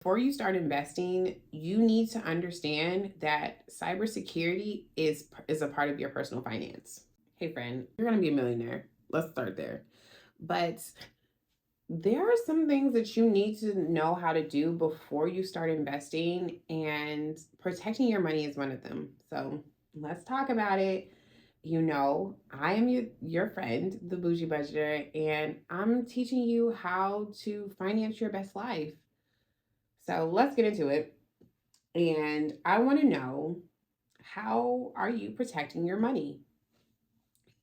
Before you start investing, you need to understand that cybersecurity is a part of your personal finance. Hey friend, you're going to be a millionaire. Let's start there. But there are some things that you need to know how to do before you start investing, and protecting your money is one of them. So, let's talk about it. I am your friend, the Bougie Budgeter, and I'm teaching you how to finance your best life. So let's get into it. And I want to know, how are you protecting your money?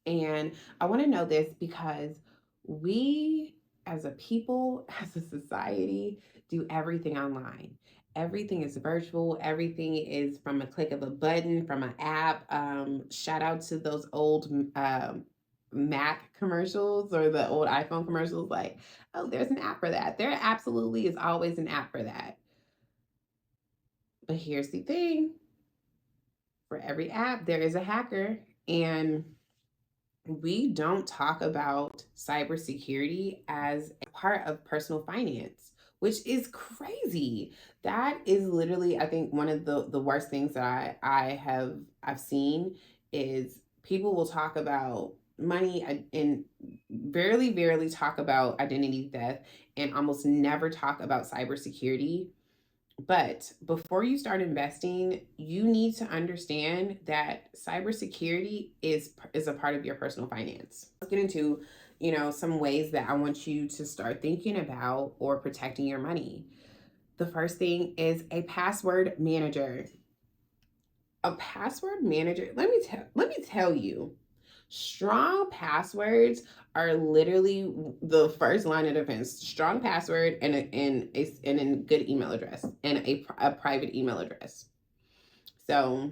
And I want to know this because we, as a people, as a society, do everything online. Everything is virtual. Everything is from a click of a button, from an app. Shout out to those old Mac commercials or the old iPhone commercials. Like, oh, there's an app for that. There absolutely is always an app for that. But here's the thing, for every app, there is a hacker. And we don't talk about cybersecurity as a part of personal finance, which is crazy. That is literally, I think, one of the worst things that I've seen is people will talk about money and barely talk about identity theft, and almost never talk about cybersecurity. But before you start investing, you need to understand that cybersecurity is a part of your personal finance. Let's get into, some ways that I want you to start thinking about or protecting your money. The first thing is a password manager. A password manager, let me tell you, strong passwords are literally the first line of defense. Strong password and a good email address, and a private email address. So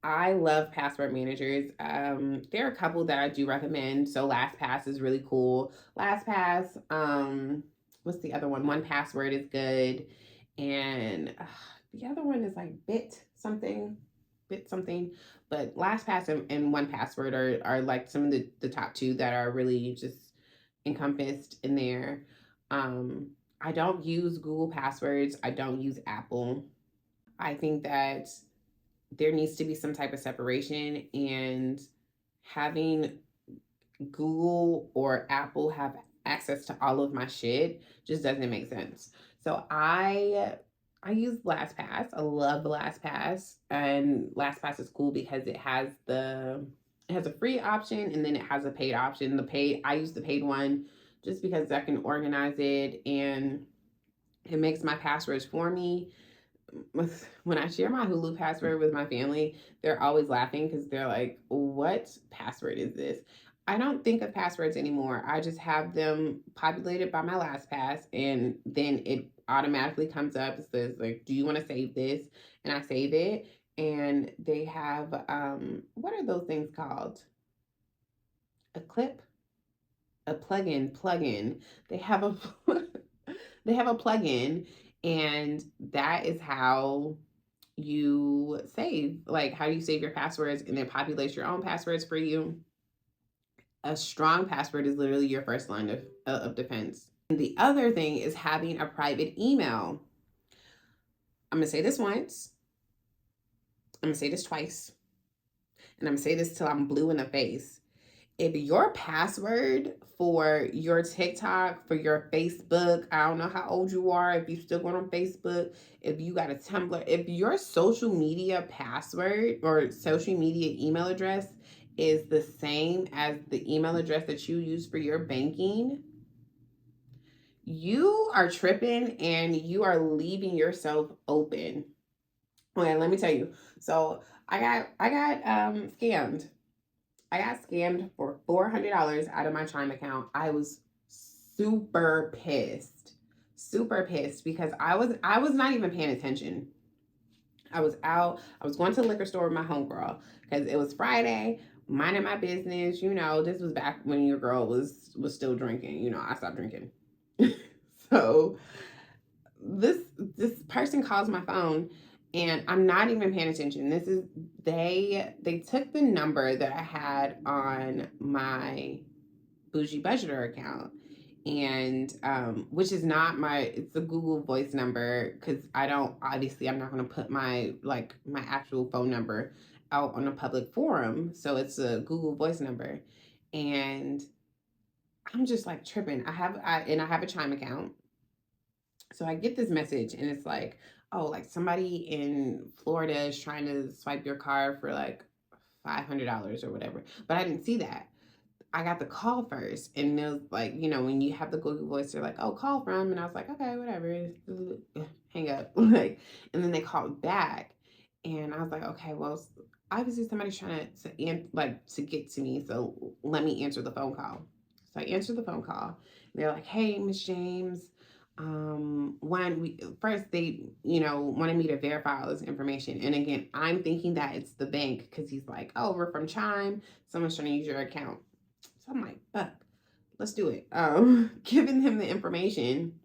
I love password managers. There are a couple that I do recommend. So LastPass is really cool. LastPass, what's the other one? One Password is good, and the other one is like bit something. But LastPass and One Password are like some of the top two that are really just encompassed in there. I don't use Google Passwords. I don't use Apple. I think that there needs to be some type of separation, and having Google or Apple have access to all of my shit just doesn't make sense. So I use LastPass. I love LastPass, and LastPass is cool because it has a free option, and then it has a paid option. I use the paid one just because I can organize it, and it makes my passwords for me. When I share my Hulu password with my family, they're always laughing because they're like, "What password is this?" I don't think of passwords anymore. I just have them populated by my LastPass, and then it automatically comes up. It says like, "Do you want to save this?" And I save it. And they have what are those things called? A clip, a plug-in. They have a they have a plug-in, and that is how you save, like how you save your passwords, and then populate your own passwords for you. A strong password is literally your first line of defense. And the other thing is having a private email. I'm gonna say this once, I'm gonna say this twice, and I'm gonna say this till I'm blue in the face. If your password for your TikTok, for your Facebook, I don't know how old you are, if you still going on Facebook, if you got a Tumblr, if your social media password or social media email address is the same as the email address that you use for your banking, you are tripping and you are leaving yourself open. Okay, let me tell you. So I got scammed. I got scammed for $400 out of my Chime account. I was super pissed. Super pissed because I was not even paying attention. I was out. I was going to the liquor store with my homegirl because it was Friday, minding my business. This was back when your girl was still drinking. I stopped drinking. So this person calls my phone, and I'm not even paying attention. They took the number that I had on my Bougie Budgeter account, and which is not my, it's a Google voice number, because I don't, obviously I'm not going to put my my actual phone number out on a public forum, so it's a Google voice number. And I'm just like tripping. I have a Chime account, so I get this message and it's like, oh, like somebody in Florida is trying to swipe your card for like $500 or whatever, but I didn't see that. I got the call first, and it was like, when you have the Google Voice, they're like, "Oh, call from," and I was like, "Okay, whatever." Hang up, like, and then they called back, and I was like, "Okay, well, obviously somebody's trying to get to me, so let me answer the phone call." So I answered the phone call. And they're like, "Hey, Miss James, when we first they wanted me to verify all this information, and again, I'm thinking that it's the bank because he's like, oh, we're from Chime, someone's trying to use your account." So I'm like, fuck, let's do it. Giving him the information,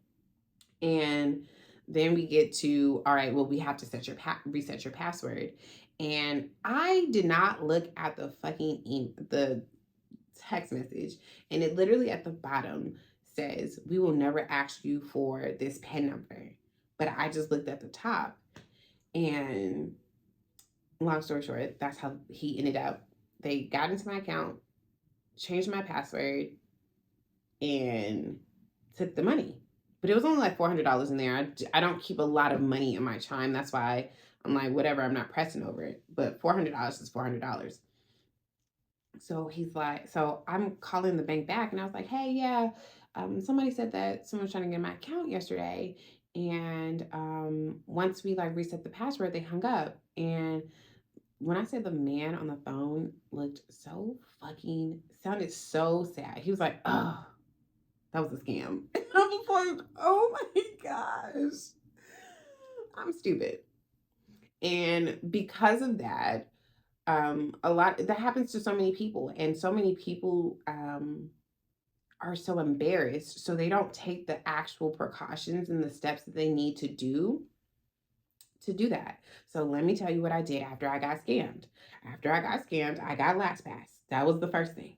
and then we get to, all right, well, we have to reset your password. And I did not look at the the text message, and it literally at the bottom says, "We will never ask you for this PIN number." But I just looked at the top, and long story short, that's how he ended up. They got into my account, changed my password, and took the money. But it was only like $400 in there. I don't keep a lot of money in my Chime. That's why I'm like, whatever, I'm not pressing over it. But $400 is $400. So he's like, so I'm calling the bank back, and I was like, hey, yeah, somebody said that someone was trying to get my account yesterday. And once we reset the password, they hung up. And when I said the man on the phone sounded so sad. He was like, oh, that was a scam. And I was like, oh my gosh, I'm stupid. And because of that, a lot that happens to so many people, and so many people are so embarrassed, so they don't take the actual precautions and the steps that they need to do that. So let me tell you what I did after I got scammed. After I got scammed, I got LastPass. That was the first thing.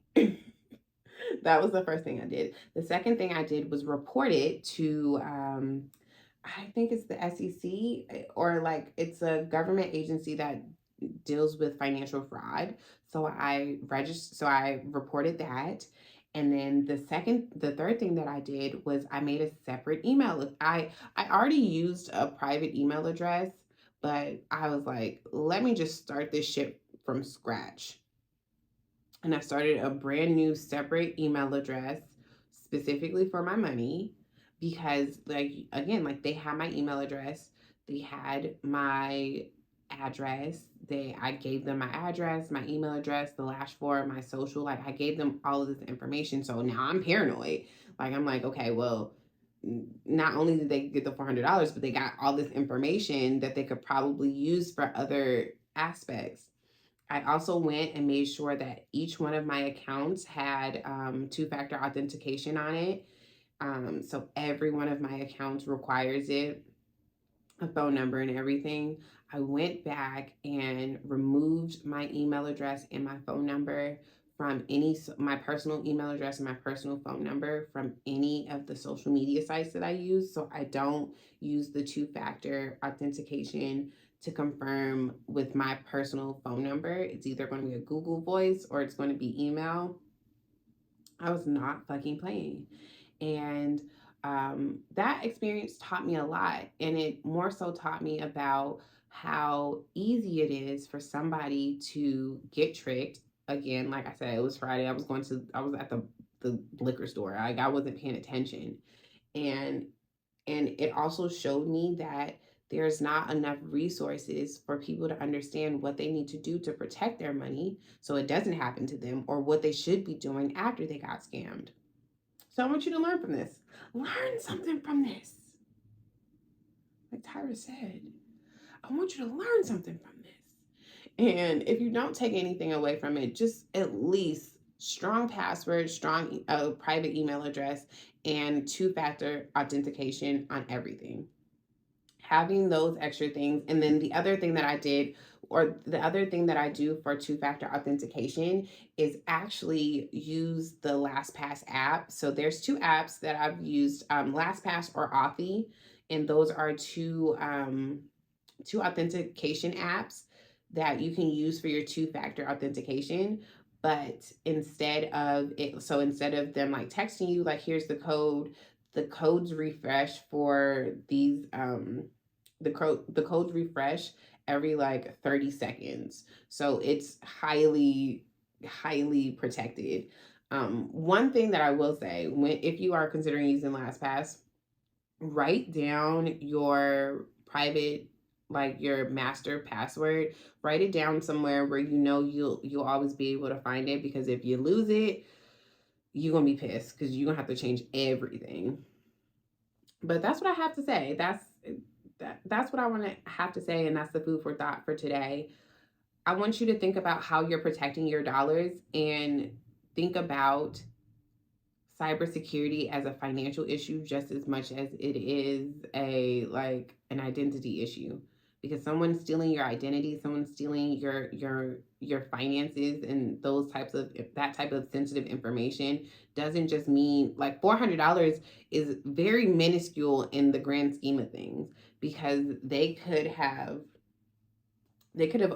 That was the first thing I did. The second thing I did was report it to, I think it's the SEC, or it's a government agency that deals with financial fraud. So I reported that. And then the third thing that I did was I made a separate email. I already used a private email address, but I was like, let me just start this shit from scratch. And I started a brand new separate email address specifically for my money, because they had my email address, they had my address, I gave them my address, my email address, the last four, my social, I gave them all of this information. So now I'm paranoid. I'm like, okay, well, not only did they get the $400, but they got all this information that they could probably use for other aspects. I also went and made sure that each one of my accounts had two-factor authentication on it. So every one of my accounts requires it, a phone number and everything. I went back and removed my email address and my phone number from my personal email address and my personal phone number from any of the social media sites that I use. So I don't use the two-factor authentication to confirm with my personal phone number. It's either going to be a Google Voice or it's going to be email. I was not fucking playing. And that experience taught me a lot. And it more so taught me about how easy it is for somebody to get tricked. Again, like I said, it was Friday. I was at the liquor store. I wasn't paying attention. And it also showed me that there's not enough resources for people to understand what they need to do to protect their money so it doesn't happen to them, or what they should be doing after they got scammed. So I want you to learn from this. Learn something from this. Like Tyra said, I want you to learn something from this. And if you don't take anything away from it, just at least strong password, strong private email address, and two-factor authentication on everything. Having those extra things. And then the other thing that I did or the other thing that I do for two-factor authentication is actually use the LastPass app. So there's two apps that I've used, LastPass or Authy, and those are two authentication apps that you can use for your two-factor authentication. But instead of them like texting you like here's the codes refresh for these the codes refresh every like 30 seconds. So it's highly protected. One thing that I will say, when if you are considering using LastPass, write down your private, like your master password. Write it down somewhere where you know you'll always be able to find it, because if you lose it, you're gonna be pissed because you're gonna have to change everything. But that's what I have to say. That's what I want to have to say, and that's the food for thought for today. I want you to think about how you're protecting your dollars, and think about cybersecurity as a financial issue just as much as it is an identity issue, because someone's stealing your identity, someone's stealing your finances, and that type of sensitive information doesn't just mean like $400 is very minuscule in the grand scheme of things, because they could have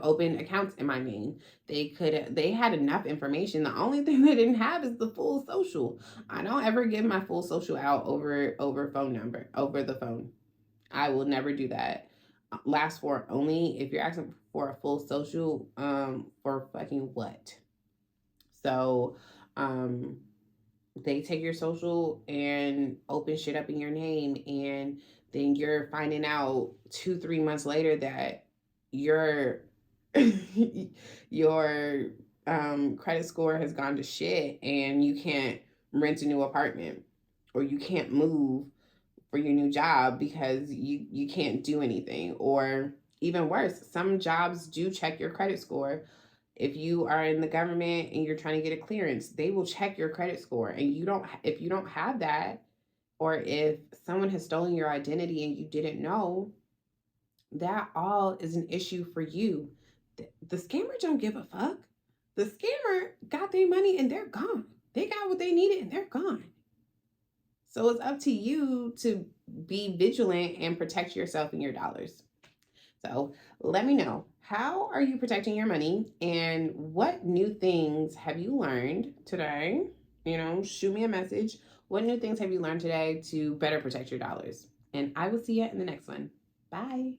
opened accounts in my name. They had enough information. The only thing they didn't have is the full social. I don't ever give my full social out over the phone. I will never do that. Last four only if you're asking for a full social, for fucking what? So they take your social and open shit up in your name, and then you're finding out 2-3 months later that your your credit score has gone to shit, and you can't rent a new apartment, or you can't move for your new job because you can't do anything. Or even worse, some jobs do check your credit score. If you are in the government and you're trying to get a clearance, they will check your credit score, and if you don't have that, or if someone has stolen your identity and you didn't know, that all is an issue for you. The scammer don't give a fuck. The scammer got their money and they're gone. They got what they needed and they're gone. So it's up to you to be vigilant and protect yourself and your dollars. So let me know, how are you protecting your money, and what new things have you learned today? Shoot me a message. What new things have you learned today to better protect your dollars? And I will see you in the next one. Bye.